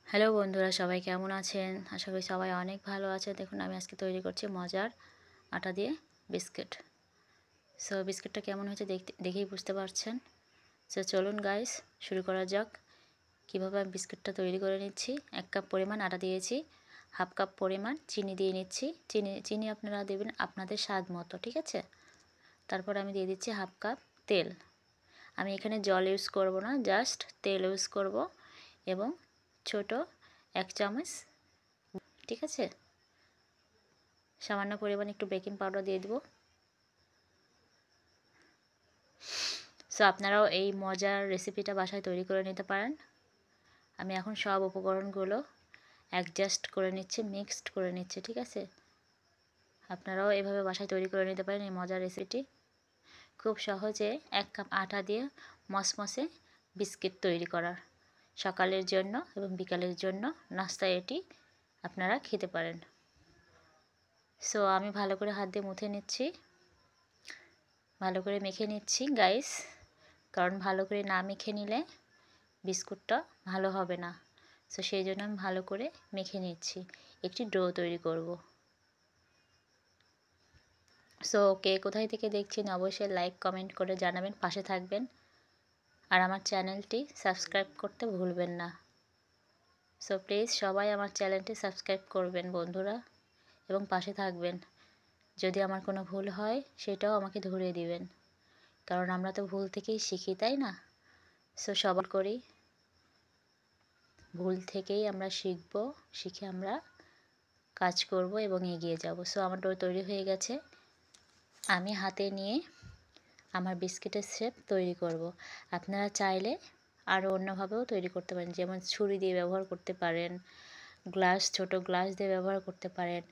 Hello বন্ধুরা, সবাই কেমন আছেন? আশা করি সবাই অনেক ভালো আছে। দেখুন আমি আজকে তৈরি করছি মজার আটা দিয়ে বিস্কিট। সো বিস্কিটটা কেমন হয়েছে দেখেই বুঝতে পারছেন। সো চলুন গাইস, শুরু করা যাক। কীভাবে আমি বিস্কিটটা তৈরি করে নিচ্ছি। 1 কাপ পরিমাণ আটা দিয়েছি, হাফ কাপ পরিমাণ চিনি দিয়ে নিচ্ছি। চিনি আপনারা দেবেন আপনাদের স্বাদ মতো, ঠিক আছে। তারপর আমি দিয়ে দিচ্ছি হাফ কাপ তেল। আমি এখানে জল ইউজ করব না, জাস্ট তেল ইউজ করব। এবং ছোট 1 চামচ, ঠিক আছে, সামান্য পরিমাণে একটু বেকিং পাউডার দিয়ে দেব। সো আপনারাও এই মজার রেসিপিটা বাসায় তৈরি করে নিতে পারেন। আমি এখন সব উপকরণগুলো অ্যাডজাস্ট করে নিচ্ছি, মিক্সড করে নিচ্ছি, ঠিক আছে। আপনারাও এভাবে বাসায় তৈরি করে নিতে পারেন এই মজার রেসিপিটি। খুব সহজে 1 কাপ আটা দিয়ে মসমসে বিস্কিট তৈরি করার, সকালের জন্য এবং বিকালের জন্য নাস্তায় এটি আপনারা খেতে পারেন। সো আমি ভালো করে হাত দিয়ে মুথে নিচ্ছি, ভালো করে মেখে নিচ্ছি গাইস, কারণ ভালো করে না মেখে নিলে বিস্কুটটা ভালো হবে না। সো সেই জন্য আমি ভালো করে মেখে নিচ্ছি, একটি ডো তৈরি করব। সো কে কোথায় থেকে দেখছেন অবশ্যই লাইক কমেন্ট করে জানাবেন, পাশে থাকবেন। আর আমার চ্যানেলটি সাবস্ক্রাইব করতে ভুলবেন না। সো প্লিজ সবাই আমার চ্যানেলটি সাবস্ক্রাইব করবেন বন্ধুরা, এবং পাশে থাকবেন। যদি আমার কোনো ভুল হয় সেটাও আমাকে ধরিয়ে দিবেন, কারণ আমরা তো ভুল থেকেই শিখি, তাই না। সো সবার করি, ভুল থেকেই আমরা শিখব, শিখে আমরা কাজ করব এবং এগিয়ে যাব। সো আমার ডো তৈরি হয়ে গেছে। আমি হাতে নিয়ে আমার বিস্কিটের শেপ তৈরি করব। আপনারা চাইলে আরও অন্যভাবেও তৈরি করতে পারেন, যেমন ছুরি দিয়ে ব্যবহার করতে পারেন, গ্লাস, ছোট গ্লাস দিয়ে ব্যবহার করতে পারেন,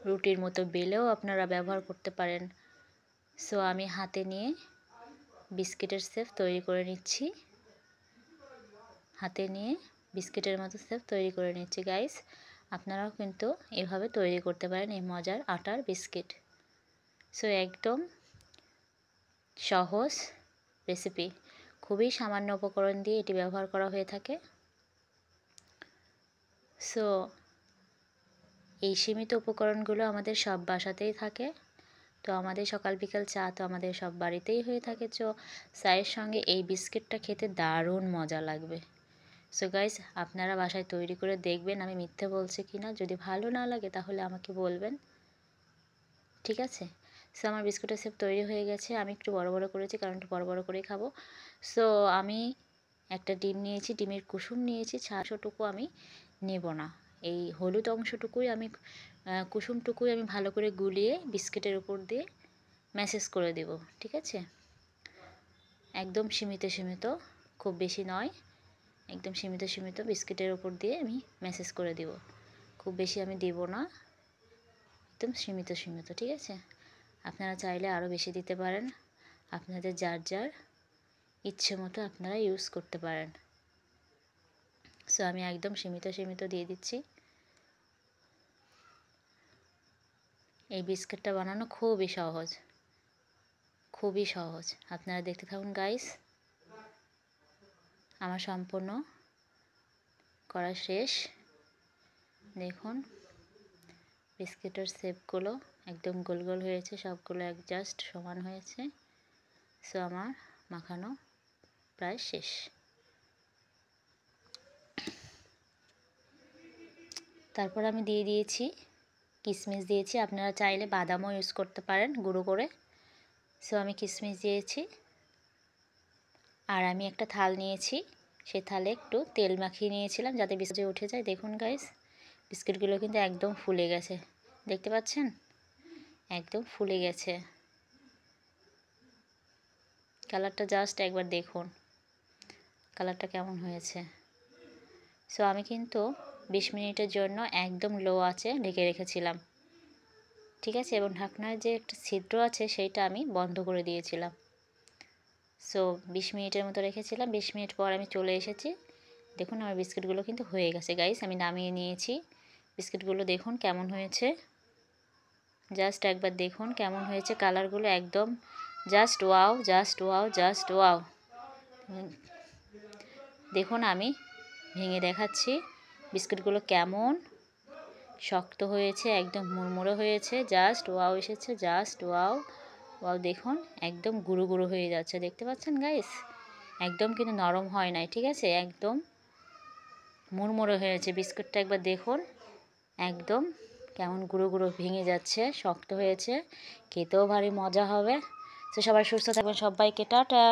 রুটির মতো বেলেও আপনারা ব্যবহার করতে পারেন। সো আমি হাতে নিয়ে বিস্কিটের শেপ তৈরি করে নিচ্ছি, হাতে নিয়ে বিস্কিটের মতো শেপ তৈরি করে নিচ্ছি গাইস। আপনারাও কিন্তু এভাবে তৈরি করতে পারেন এই মজার আটার বিস্কিট। সো একদম সহজ রেসিপি, খুবই সামান্য উপকরণ দিয়ে এটি ব্যবহার করা হয়ে থাকে। সো এই সীমিত উপকরণগুলো আমাদের সব বাসাতেই থাকে। তো আমাদের সকাল বিকাল চা তো আমাদের সব বাড়িতেই হয়ে থাকে। তো চায়ের সঙ্গে এই বিস্কিটটা খেতে দারুণ মজা লাগবে। সো গাইস, আপনারা বাসায় তৈরি করে দেখবেন আমি মিথ্যে বলছি কি না। যদি ভালো না লাগে তাহলে আমাকে বলবেন, ঠিক আছে। সো আমার বিস্কুটের শেপ তৈরি হয়ে গেছে। আমি একটু বড় বড় করেছি, কারণ একটু বড় বড় করেই খাবো। সো আমি একটা ডিম নিয়েছি, ডিমের কুসুম নিয়েছি, ছাঁচটুকু আমি নেব না। এই হলুদ অংশটুকুই আমি, কুসুমটুকুই আমি ভালো করে গুলিয়ে বিস্কিটের উপর দিয়ে ম্যাসেজ করে দেব, ঠিক আছে। একদম সীমিত সীমিত, খুব বেশি নয়, একদম সীমিত সীমিত বিস্কিটের উপর দিয়ে আমি ম্যাসেজ করে দেব। খুব বেশি আমি দেব না, একদম সীমিত সীমিত, ঠিক আছে। আপনারা চাইলে আরও বেশি দিতে পারেন, আপনাদের যার যার ইচ্ছে মতো আপনারা ইউজ করতে পারেন। সো আমি একদম সীমিত সীমিত দিয়ে দিচ্ছি। এই বিস্কিটটা বানানো খুবই সহজ, খুবই সহজ। আপনারা দেখতে থাকুন গাইস। আমার সম্পূর্ণ করা শেষ। দেখুন বিস্কিটের শেপগুলো একদম গোল গোল হয়েছে, সবগুলো অ্যাডজাস্ট সমান হয়েছে। সো আমার মাখানো প্রায় শেষ। তারপর আমি দিয়ে দিয়েছি কিশমিশ দিয়েছি, আপনারা চাইলে বাদামও ইউজ করতে পারেন গুঁড়ো করে। সো আমি কিশমিশ দিয়েছি। আর আমি একটা থাল নিয়েছি, সেই থালে একটু তেল মাখিয়ে নিয়েছিলাম যাতে বিস্কুটে উঠে যায়। দেখুন গাইস, বিস্কিটগুলো কিন্তু একদম ফুলে গেছে, দেখতে পাচ্ছেন, একদম ফুলে গেছে। কালারটা জাস্ট একবার দেখুন কালারটা কেমন হয়েছে। সো আমি কিন্তু 20 মিনিটের জন্য একদম লো আঁচে ঢেকে রেখেছিলাম, ঠিক আছে। এবং ঢাকনার যে একটা ছিদ্র আছে সেইটা আমি বন্ধ করে দিয়েছিলাম। সো 20 মিনিটের মতো রেখেছিলাম। 20 মিনিট পর আমি চলে এসেছি। দেখুন আমার বিস্কিটগুলো কিন্তু হয়ে গেছে গাইস, আমি নামিয়ে নিয়েছি। বিস্কিটগুলো দেখুন কেমন হয়েছে, জাস্ট একবার দেখুন কেমন হয়েছে। কালারগুলো একদম just wow, just wow, just wow. দেখুন আমি ভেঙে দেখাচ্ছি বিস্কুটগুলো কেমন শক্ত হয়েছে, একদম মুড়মুড়ো হয়েছে, জাস্ট ওয়াও এসেছে, জাস্ট ওয়াও। ওয়াও দেখুন একদম গুঁড়ো গুঁড়ো হয়ে যাচ্ছে, দেখতে পাচ্ছেন গাইস? একদম কিন্তু নরম হয় নাই, ঠিক আছে? একদম মুড়মুড়ো হয়েছে বিস্কুটটা, একবার দেখুন একদম কেমন গুঁড়ো গুঁড়ো ভেঙে যাচ্ছে, শক্ত হয়েছে, খেতেও ভারী মজা হবে। তো সবাই সুস্থ থাকবেন, সবাইকে টাটা।